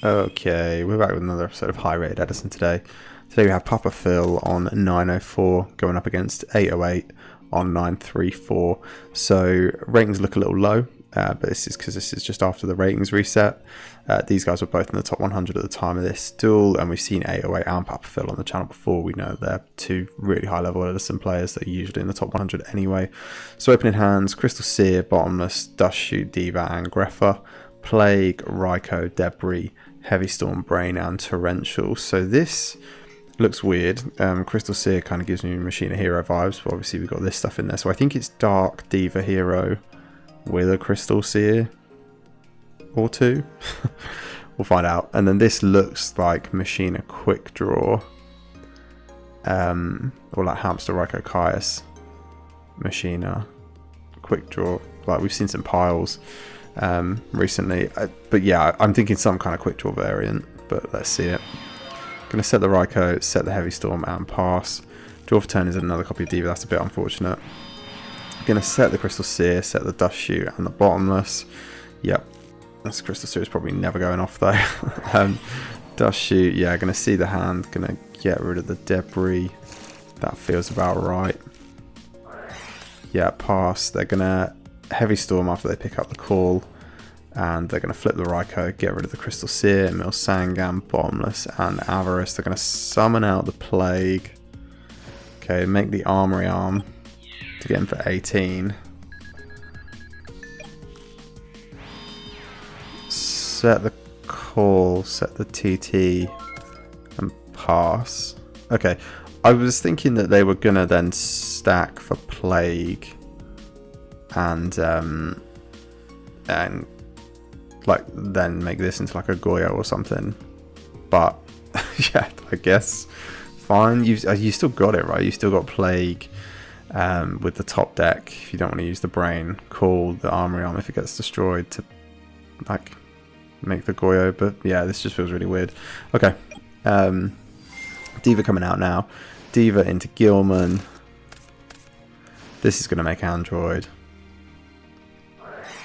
Okay, we're back with another episode of High Rated Edison today. Today we have Papa Phil on 904 going up against 808 on 934. So ratings look a little low, but this is because this is just after the ratings reset. These guys were both in the top 100 at the time of this duel, and we've seen 808 and Papa Phil on the channel before. We know they're two really high level Edison players that are usually in the top 100 anyway. So opening hands, Crystal Seer, Bottomless, Dust Shoot, Diva and Greffa, Plague, Ryko, Debris, Heavy Storm, Brain and Torrential. So this looks weird. Crystal Seer kind of gives me Machina Hero vibes, but obviously we've got this stuff in there. So I think it's Dark Diva Hero with a Crystal Seer or two. We'll find out. And then this looks like Machina Quick Draw, or like Hamster Ryko Caius Machina Quick Draw. Like we've seen some piles recently, but yeah, I'm thinking some kind of quick draw variant, but let's see it. Gonna set the Ryko, set the Heavy Storm and pass. Draw for turn is another copy of Diva, that's a bit unfortunate. Gonna set the Crystal Seer, set the Dust Shoot and the Bottomless. Yep, this Crystal Seer is probably never going off though. Dust Shoot, yeah, gonna see the hand, gonna get rid of the Debris. That feels about right. Yeah, pass. They're gonna Heavy Storm after they pick up the call, and they're going to flip the Ryko, get rid of the Crystal Seer, mill Sangam, Bottomless and Avarice. They're going to summon out the Plague. Okay, make the Armory Arm to get him for 18. Set the call, set the TT and pass. Okay, I was thinking that they were going to then stack for Plague and like then make this into like a Goyo or something, but yeah, I guess fine. You still got it, right? You still got Plague with the top deck if you don't want to use the Brain. Call the Armory Arm if it gets destroyed to like make the Goyo, but yeah, this just feels really weird. Okay, Diva coming out now. Diva into Gilman. This is going to make Android.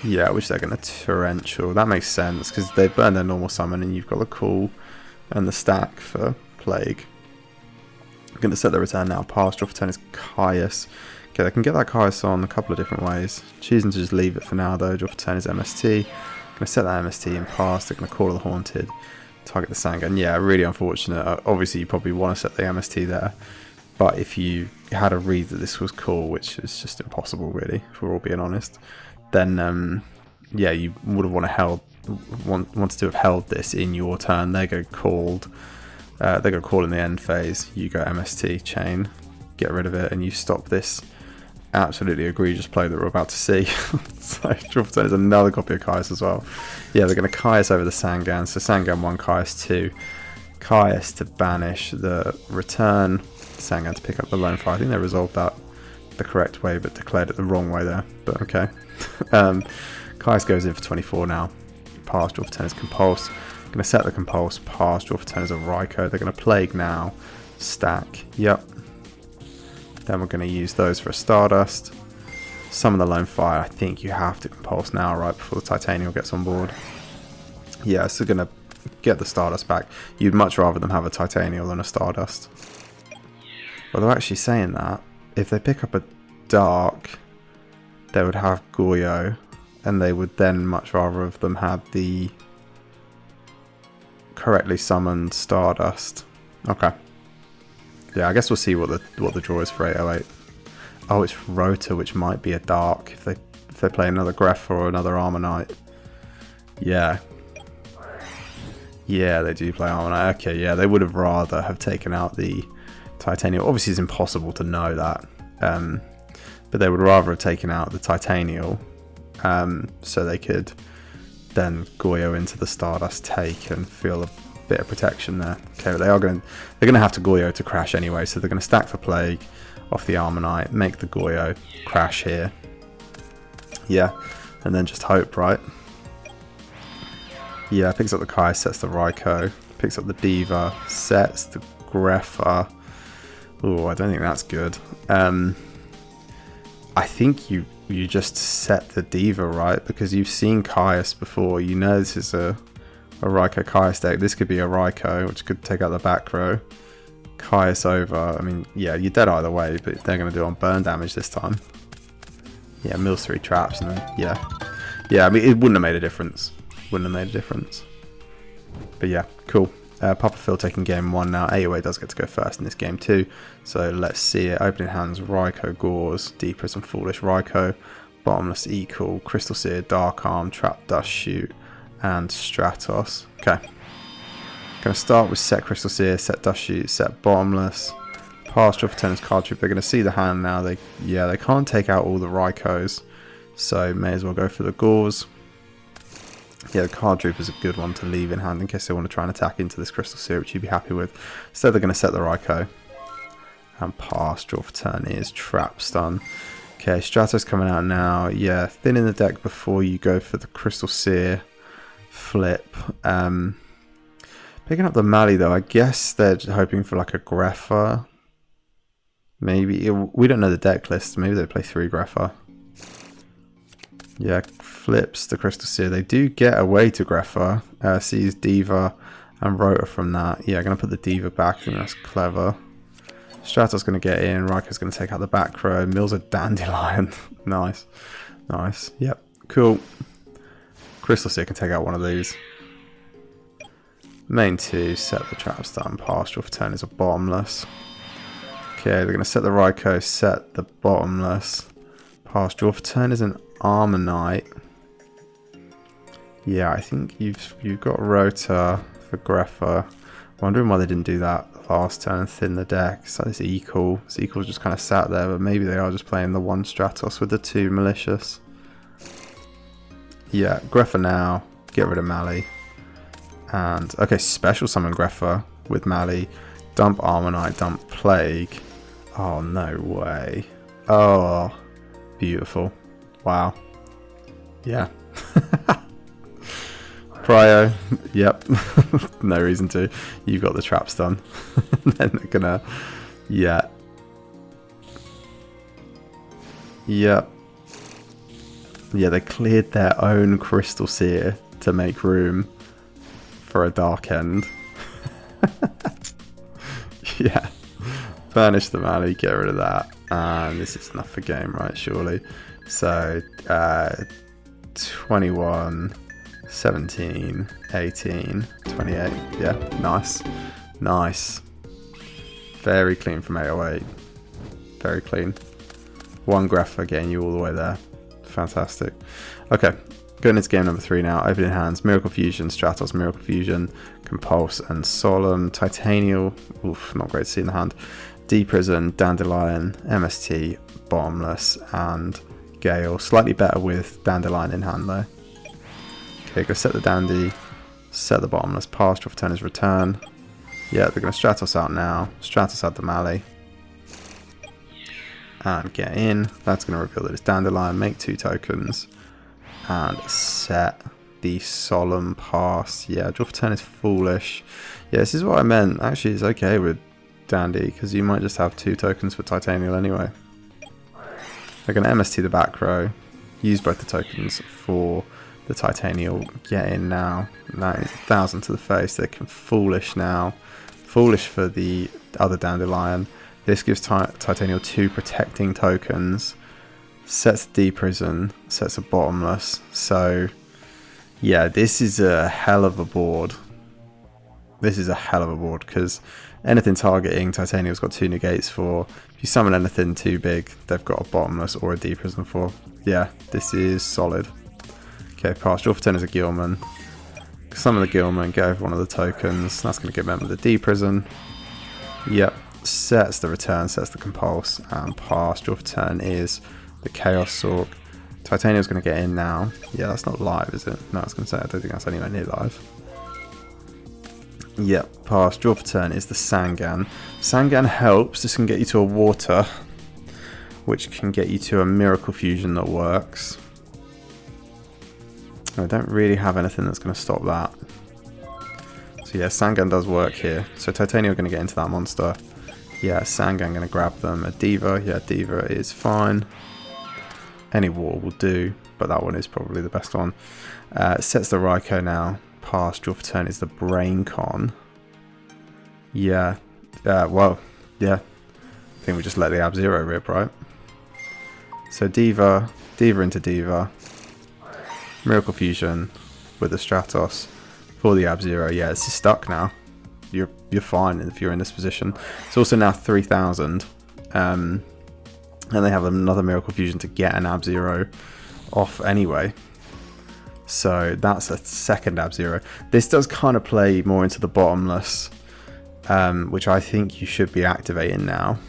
Yeah, which they're going to Torrential. That makes sense because they burn their normal summon and you've got the call and the stack for Plague. I'm going to set the return now. Pass, draw for turn is Caius. Okay, they can get that Caius on a couple of different ways. Choosing to just leave it for now though. Draw for turn is MST. Going to set that MST and pass. They're going to call the Haunted. Target the Sangan. Yeah, really unfortunate. Obviously, you probably want to set the MST there. But if you had a read that this was cool, which is just impossible really, if we're all being honest, then yeah, you would have wanted to have held this in your turn. They go called, they go call in the end phase. You go MST chain, get rid of it, and you stop this absolutely egregious play that we're about to see. So draw for turn is another copy of Caius as well. Yeah, they're going to Caius over the Sangan. So Sangan 1, Caius 2, Caius to banish the return, Sangan to pick up the lone fire. I think they resolved that the correct way, but declared it the wrong way there. But okay. Caius goes in for 24 now. Pass, draw for turn is Compulse. Going to set the Compulse. Pass, draw for turn is a Ryko. They're going to Plague now. Stack. Yep. Then we're going to use those for a Stardust. Summon the Lone Fire. I think you have to Compulse now, right before the Titanial gets on board. Yeah, so going to get the Stardust back. You'd much rather them have a Titanial than a Stardust. But they're actually saying that if they pick up a Dark, they would have Goyo, and they would then much rather of them had the correctly summoned Stardust. Okay. Yeah, I guess we'll see what the draw is for 808. Oh, it's Rota, which might be a Dark if they play another Greffa or another Armor Knight. Yeah. Yeah, they do play Armor Knight. Okay, yeah, they would have rather have taken out the Titanial. Obviously, it's impossible to know that. But they would rather have taken out the Titanial, so they could then Goyo into the Stardust take and feel a bit of protection there. Okay, but they're going to have to Goyo to crash anyway, so they're going to stack for Plague off the Armor Knight, make the Goyo crash here. Yeah, and then just hope, right? Yeah, picks up the Kai, sets the Ryko, picks up the Diva, sets the Greffa. Oh, I don't think that's good. I think you just set the Diva, right? Because you've seen Caius before. You know this is a a Raikou Caius deck. This could be a Raikou, which could take out the back row. Caius over. I mean, yeah, you're dead either way, but they're going to do it on burn damage this time. Yeah, mills 3 traps, and then, yeah. Yeah, I mean, it wouldn't have made a difference. Wouldn't have made a difference. But yeah, cool. Papa Phil taking game 1 now. AOA does get to go first in this game too. So let's see it. Opening hands, Raikou Gauze, Deep Prison, Foolish Raikou, Bottomless Equal, Crystal Seer, Dark Arm, Trap Dust Shoot, and Stratos. Okay. Going to start with set Crystal Seer, set Dust Shoot, set Bottomless. Pass draw for turns card trip. They're going to see the hand now. They can't take out all the Raikous. So may as well go for the Gauze. Yeah, the card droop is a good one to leave in hand in case they want to try and attack into this Crystal Seer, which you'd be happy with. Instead, they're going to set the Raikou. And pass, draw for turn is Trap Stun. Okay, Stratos coming out now. Yeah, thin in the deck before you go for the Crystal Seer flip. Picking up the Mali though, I guess they're hoping for like a Greffa. Maybe, we don't know the deck list. Maybe they play 3 Greffa. Yeah, flips the Crystal Seer. They do get away to Greffa. Sees Diva and Rota from that. Yeah, going to put the Diva back. I think that's clever. Stratos going to get in. Raikou's going to take out the back row. Mills a Dandelion. Nice. Nice. Yep. Cool. Crystal Seer can take out one of these. Main 2. Set the Trap Stun. Pass draw for turn is a Bottomless. Okay, they're going to set the Raikou. Set the Bottomless. Pass draw for turn is an Armonite. Yeah, I think you've got Rota for Greffa. Wondering why they didn't do that last turn and thin the deck. So this Equal. This Equal's just kind of sat there, but maybe they are just playing the 1 Stratos with the 2 Malicious. Yeah, Greffa now. Get rid of Mali. And, okay, special summon Greffa with Mali. Dump Armonite, dump Plague. Oh, no way. Oh, beautiful. Wow. Yeah. Prio. Yep. No reason to. You've got the Trap Stun. Then they're gonna... Yeah. Yep. Yeah, they cleared their own Crystal Seer to make room for a Dark End. Yeah. Furnish the Mali, get rid of that. And this is enough for game, right? Surely. So, 21, 17, 18, 28. Yeah, nice. Nice. Very clean from 808. Very clean. 1 Greffa getting you all the way there. Fantastic. Okay, going into game number 3 now. Opening hands, Miracle Fusion, Stratos, Miracle Fusion, Compulse, and Solemn. Titanial, oof, not great to see in the hand. Deep Prison, Dandelion, MST, Bottomless, and Gale. Slightly better with Dandelion in hand though. Okay, go set the Dandy, set the Bottomless, pass, draw for turn is return. Yeah, they're going to Stratos out now. Stratos out the Mali. And get in. That's going to reveal that it's Dandelion, make 2 tokens. And set the Solemn pass. Yeah, draw for turn is Foolish. Yeah, this is what I meant. Actually, it's okay with Dandy, because you might just have 2 tokens for Titanial anyway. They're going to MST the back row, use both the tokens for the Titanial, get in now, and that is 1,000 to the face. They can Foolish now, Foolish for the other Dandelion. This gives Titanial 2 protecting tokens, sets Deep Prison, sets a Bottomless. So yeah, this is a hell of a board. This is a hell of a board, because anything targeting Titanial's got 2 negates for. If you summon anything too big, they've got a Bottomless or a Deep Prison for. Yeah, this is solid. Okay, pass. Draw for turn is a Gilman. Summon the Gilman, get over one of the tokens. That's going to get met with the Deep Prison. Yep. Sets the return, sets the Compulse, and pass. Draw for turn is the Chaos Sork. Titanial's going to get in now. Yeah, that's not live, is it? No, I was going to say, I don't think that's anywhere near live. Yep, pass. Draw for turn is the Sangan. Sangan helps. This can get you to a water, which can get you to a Miracle Fusion that works. I don't really have anything that's going to stop that. So yeah, Sangan does work here. So Titanial are going to get into that monster. Yeah, Sangan going to grab them. A Diva. Yeah, Diva is fine. Any water will do, but that one is probably the best one. Sets the Raikou now. pass. Draw for turn is the brain con. Yeah. Well, yeah. I think we just let the Ab-Zero rip, right? So Diva into Diva. Miracle Fusion with the Stratos for the Ab-Zero. Yeah, it's stuck now. You're fine if you're in this position. It's also now 3,000. And they have another Miracle Fusion to get an Ab-Zero off anyway. So that's a second Ab-Zero. This does kind of play more into the bottomless, which I think you should be activating now.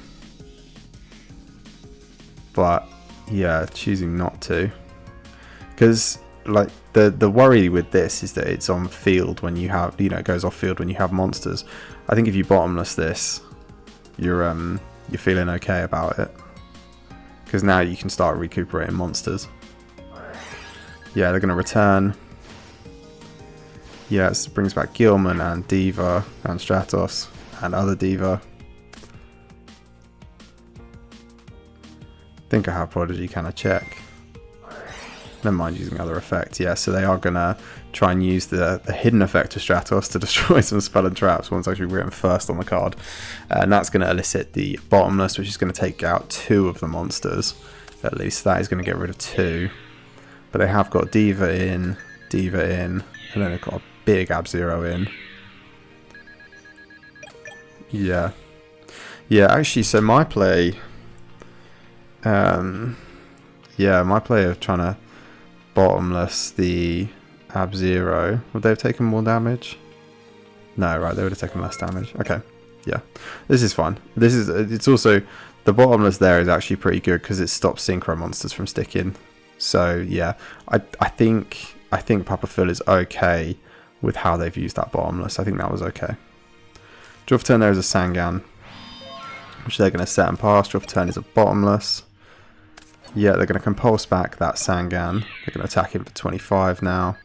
But yeah, choosing not to. Because like the worry with this is that it's on field when you have, it goes off field when you have monsters. I think if you bottomless this, you're feeling okay about it. Because now you can start recuperating monsters. Yeah, they're going to return. Yes, it brings back Gilman and Diva and Stratos and other Diva. I think I have Prodigy, can I check? Never mind using other effects. Yeah, so they are going to try and use the hidden effect of Stratos to destroy some spell and traps. One's actually written first on the card. And that's going to elicit the bottomless, which is going to take out 2 of the monsters. At least that is going to get rid of 2. But they have got Diva in, and then they've got a big Ab-Zero in. Yeah. Yeah, actually, so my play... my play of trying to bottomless the Ab-Zero. Would they have taken more damage? No, right, they would have taken less damage. Okay, yeah. This is fine. It's also... The bottomless there is actually pretty good because it stops synchro monsters from sticking. So yeah, I think Papa Phil is okay with how they've used that bottomless. I think that was okay. Draw for turn there is a Sangan, which they're going to set and pass. Draw for turn is a bottomless. Yeah, they're going to compulse back that Sangan. They're going to attack him for 25 now.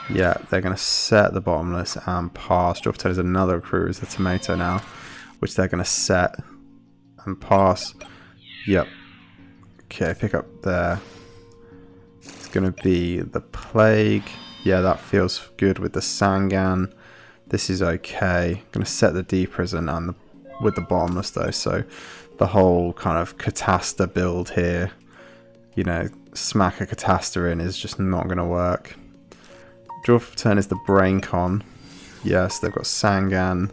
Yeah, they're going to set the bottomless and pass. Draw for turn is another Recruiter is the Tomato now, which they're going to set and pass. Yep. Okay, pick up there. It's going to be the Plague. Yeah, that feels good with the Sangan. This is okay. Going to set the D-Prison and with the bottomless though. So the whole kind of Catasta build here, smack a Catasta in is just not going to work. Draw for turn is the Brain Con. Yes, they've got Sangan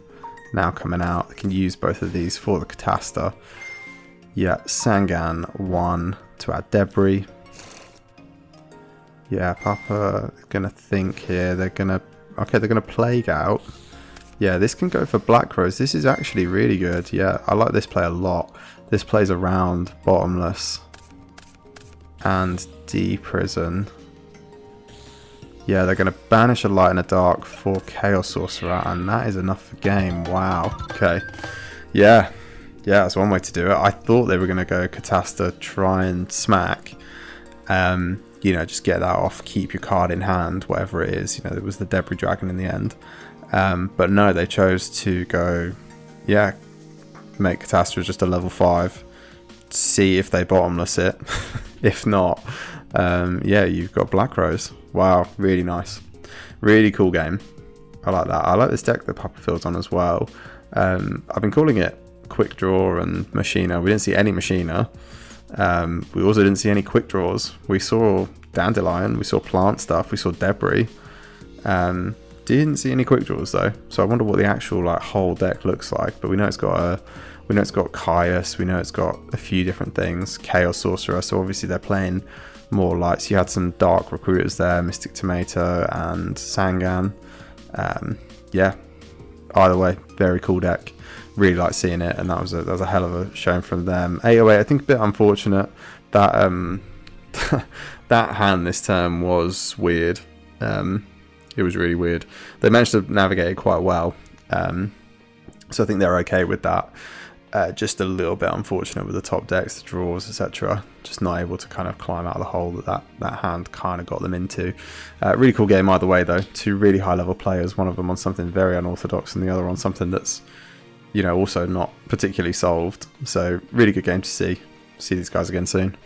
now coming out. They can use both of these for the Catasta. Yeah, Sangan 1 to add Debris. Yeah, Papa is going to think here. They're going to Plague out. Yeah, this can go for Black Rose. This is actually really good. Yeah, I like this play a lot. This plays around Bottomless and D-Prison. Yeah, they're going to banish a Light and a Dark for Chaos Sorcerer, and that is enough for game. Wow. Okay. Yeah, that's one way to do it. I thought they were going to go Catasta, try and smack. Just get that off, keep your card in hand, whatever it is. It was the Debris Dragon in the end. But no, they chose to go, make Catastrophe just a level 5. See if they bottomless it. If not, you've got Black Rose. Wow, really nice. Really cool game. I like that. I like this deck that Papa Phil's on as well. I've been calling it Quick Draw and Machina. We didn't see any Machina. We also didn't see any quick draws. We saw Dandelion, we saw plant stuff, we saw Debris. Didn't see any quick draws though, so I wonder what the actual whole deck looks like. But we know it's got Caius, we know it's got a few different things, Chaos Sorcerer. So obviously they're playing more lights. You had some dark recruiters there, Mystic Tomato and Sangan. Either way, very cool deck. Really like seeing it, and that was a hell of a showing from them. 808, I think a bit unfortunate that that hand this turn was weird. It was really weird. They managed to navigate it quite well, so I think they're okay with that. Just a little bit unfortunate with the top decks, the draws, etc. Just not able to kind of climb out of the hole that hand kind of got them into. Really cool game either way though. 2 really high level players, one of them on something very unorthodox and the other on something that's also not particularly solved. So really good game to see. See these guys again soon.